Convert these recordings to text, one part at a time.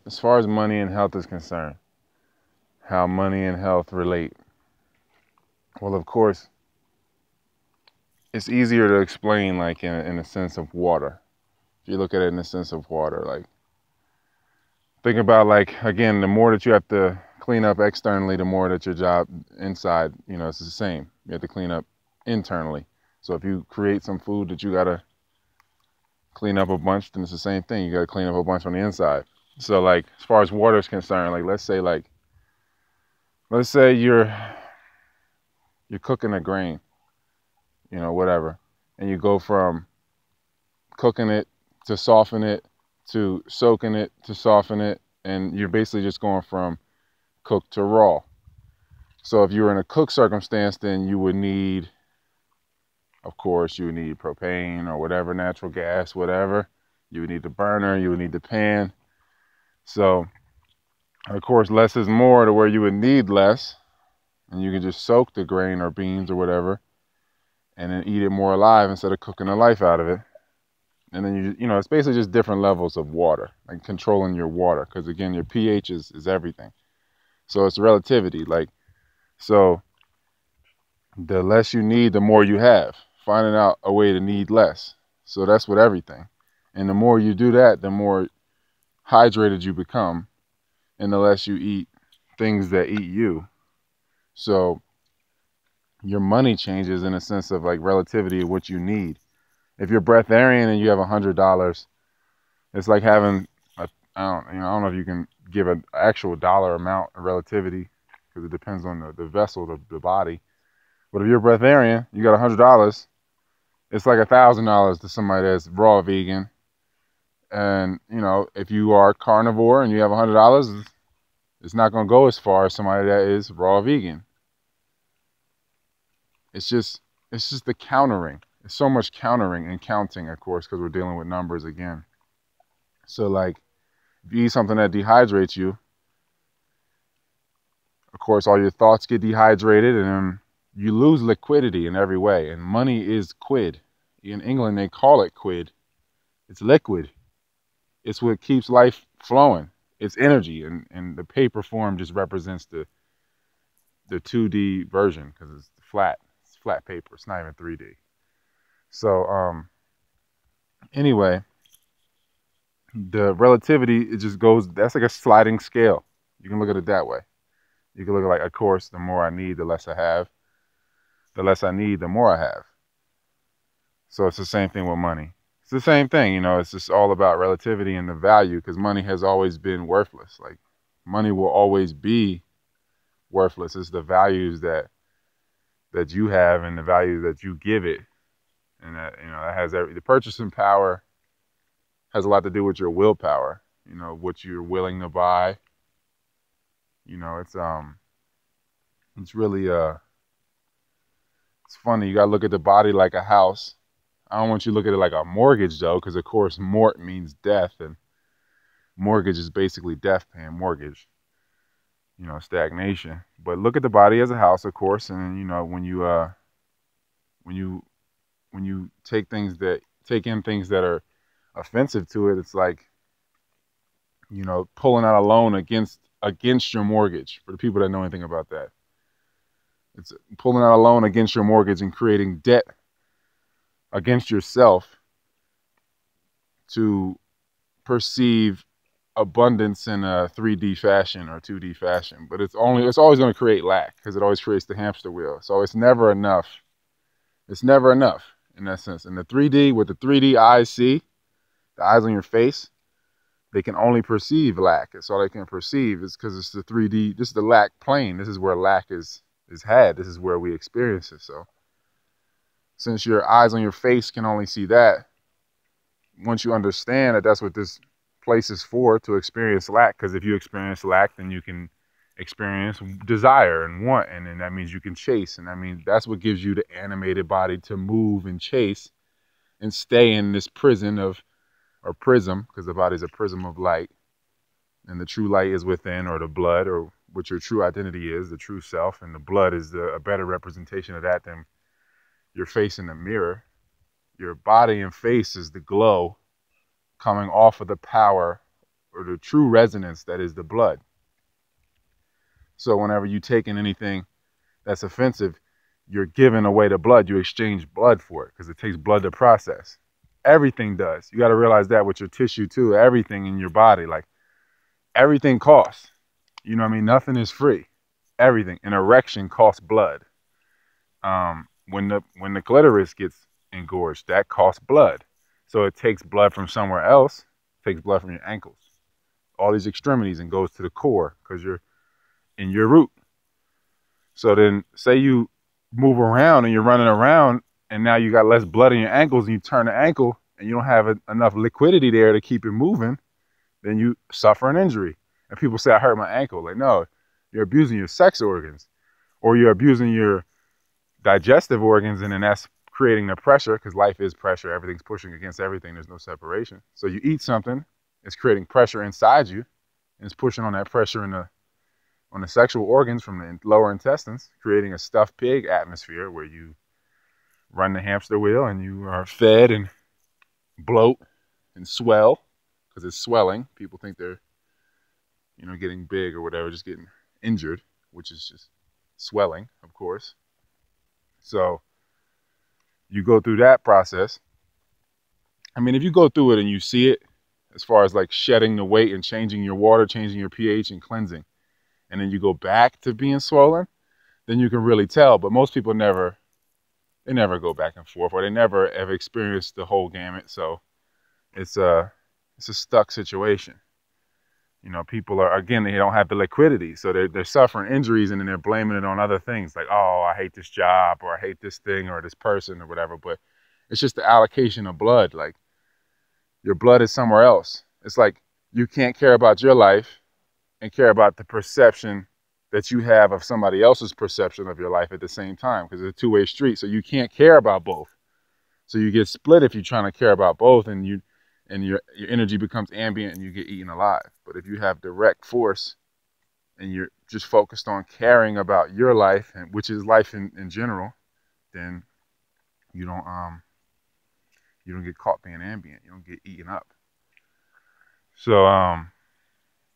as far as money and health is concerned, how money and health relate. Well, of course, it's easier to explain like in a sense of water. If you look at it in the sense of water, like think about like again, the more that you have to clean up externally, the more that your job inside, it's the same. You have to clean up internally. So if you create some food that you gotta clean up a bunch, then it's the same thing. You gotta clean up a bunch on the inside. So like as far as water is concerned, like let's say you're cooking a grain, whatever, and you go from cooking it to soften it to soaking it to soften it, and you're basically just going from cooked to raw. So if you were in a cook circumstance, then you would need, of course, you would need propane or whatever, natural gas, whatever. You would need the burner, you would need the pan. So, of course, less is more to where you would need less, and you can just soak the grain or beans or whatever, and then eat it more alive instead of cooking the life out of it. And then it's basically just different levels of water, like controlling your water, because again, your pH is everything. So it's relativity, like, so the less you need, the more you have. Finding out a way to need less. So that's with everything. And the more you do that, the more hydrated you become, and the less you eat things that eat you. So your money changes in a sense of like relativity of what you need. If you're breatharian and you have $100, it's like having I don't know if you can give an actual dollar amount of relativity because it depends on the vessel, the body. But if you're a breatharian, you got $100, it's like $1,000 to somebody that's raw vegan. And, if you are carnivore and you have $100, it's not going to go as far as somebody that is raw vegan. It's just the countering. It's so much countering and counting, of course, because we're dealing with numbers again. So, like, if you eat something that dehydrates you, of course, all your thoughts get dehydrated and you lose liquidity in every way. And money is quid. In England, they call it quid. It's liquid. It's what keeps life flowing. It's energy. And the paper form just represents the 2D version because it's flat. It's flat paper. It's not even 3D. So, anyway, the relativity, it just goes, that's like a sliding scale. You can look at it that way. You can look at like, of course, the more I need, the less I have. The less I need, the more I have. So it's the same thing with money. It's the same thing, it's just all about relativity and the value because money has always been worthless. Like money will always be worthless. It's the values that you have and the values that you give it. And that, that has the purchasing power has a lot to do with your willpower, what you're willing to buy. It's really, it's funny. You got to look at the body like a house. I don't want you to look at it like a mortgage, though, because, of course, mort means death, and mortgage is basically death, paying mortgage, stagnation. But look at the body as a house, of course, and, when you take in things that are offensive to it, it's like, pulling out a loan against your mortgage, for the people that know anything about that. It's pulling out a loan against your mortgage and creating debt against yourself to perceive abundance in a 3D fashion or 2D fashion. But it's always going to create lack because it always creates the hamster wheel. So it's never enough. It's never enough in that sense. And the 3D, what the 3D eyes see, the eyes on your face, they can only perceive lack. That's all they can perceive is because it's the 3D. This is the lack plane. This is where lack is had. This is where we experience it. So since your eyes on your face can only see that, once you understand that that's what this place is for, to experience lack, because if you experience lack, then you can experience desire and want, and then that means you can chase, and I mean that's what gives you the animated body to move and chase and stay in this prison of, or prism, because the body is a prism of light, and the true light is within, or the blood, or what your true identity is, the true self, and the blood is a better representation of that than your face in the mirror. Your body and face is the glow coming off of the power or the true resonance that is the blood. So whenever you take in anything that's offensive, you're giving away the blood. You exchange blood for it because it takes blood to process. Everything does. You got to realize that with your tissue too. Everything in your body, like everything costs. You know what I mean? Nothing is free. Everything. An erection costs blood. When the clitoris gets engorged, that costs blood. So it takes blood from somewhere else. It takes blood from your ankles, all these extremities, and goes to the core because you're in your root. So then say you move around and you're running around and now you got less blood in your ankles and you turn the ankle and you don't have enough liquidity there to keep it moving, then you suffer an injury. And people say, I hurt my ankle. Like, no, you're abusing your sex organs or you're abusing your digestive organs, and then that's creating the pressure because life is pressure. Everything's pushing against everything. There's no separation. So you eat something, it's creating pressure inside you, and it's pushing on that pressure on the sexual organs from the lower intestines, creating a stuffed pig atmosphere where you run the hamster wheel and you are fed and bloat and swell because it's swelling. People think they're, getting big or whatever, just getting injured, which is just swelling, of course. So you go through that process. I mean, if you go through it and you see it, as far as like shedding the weight and changing your water, changing your pH and cleansing, and then you go back to being swollen, then you can really tell. But most people never go back and forth, or they never have experienced the whole gamut. So it's a stuck situation. People are, again, they don't have the liquidity. So they're suffering injuries and then they're blaming it on other things like, oh, I hate this job or I hate this thing or this person or whatever. But it's just the allocation of blood. Like your blood is somewhere else. It's like you can't care about your life and care about the perception that you have of somebody else's perception of your life at the same time because it's a two-way street. So you can't care about both. So you get split if you're trying to care about both, and your energy becomes ambient and you get eaten alive. But if you have direct force and you're just focused on caring about your life, and which is life in general, then you don't get caught being ambient. You don't get eaten up. So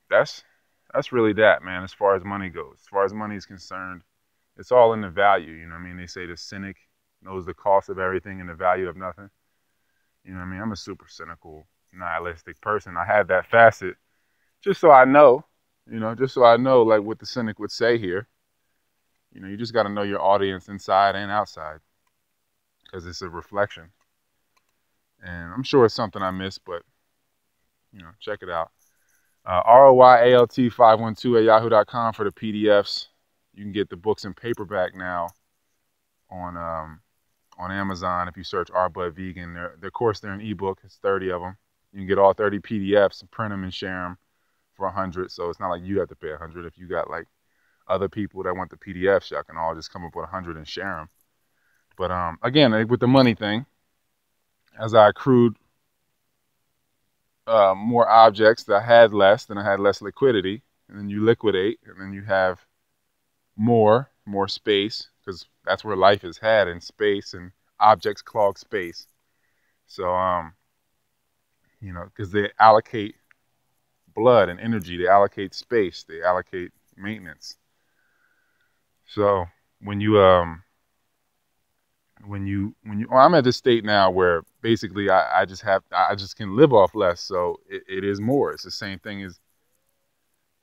that's really that, man, as far as money goes. As far as money is concerned, it's all in the value. You know what I mean? They say the cynic knows the cost of everything and the value of nothing. You know what I mean? I'm a super cynical, nihilistic person. I have that facet just so I know, like what the cynic would say here. You just got to know your audience inside and outside because it's a reflection. And I'm sure it's something I missed, but, check it out. ROYALT512 at yahoo.com for the PDFs. You can get the books in paperback now on Amazon if you search R Bud Vegan. Of course, they're an ebook. It's 30 of them. You can get all 30 PDFs and print them and share them for $100. So it's not like you have to pay $100. If you got like other people that want the PDFs, y'all can all just come up with $100 and share them. But again, with the money thing, as I accrued more objects, I had less liquidity, and then you liquidate, and then you have more space, because that's where life is had, in space, and objects clog space. So because they allocate blood and energy, they allocate space, they allocate maintenance. So I'm at this state now where basically I just can live off less. So it is more. It's the same thing as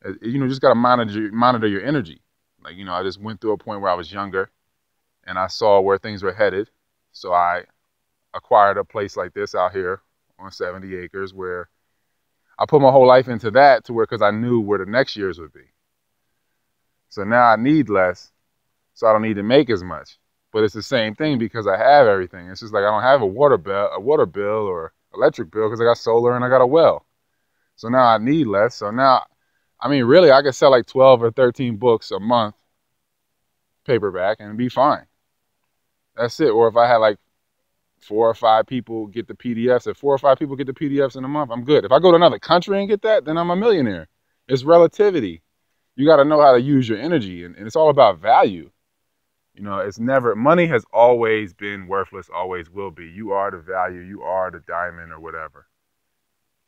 just got to monitor your energy. Like, I just went through a point where I was younger and I saw where things were headed. So I acquired a place like this out here on 70 acres where I put my whole life into that because I knew where the next years would be. So now I need less, so I don't need to make as much. But it's the same thing because I have everything. It's just like I don't have a water bill or electric bill because I got solar and I got a well. So now I need less. So now, really, I could sell like 12 or 13 books a month, paperback, and be fine. That's it. Or if I had like 4 or 5 people get the PDFs, if 4 or 5 people get the PDFs in a month, I'm good. If I go to another country and get that, then I'm a millionaire. It's relativity. You got to know how to use your energy, and it's all about value. Money has always been worthless, always will be. You are the value, you are the diamond or whatever.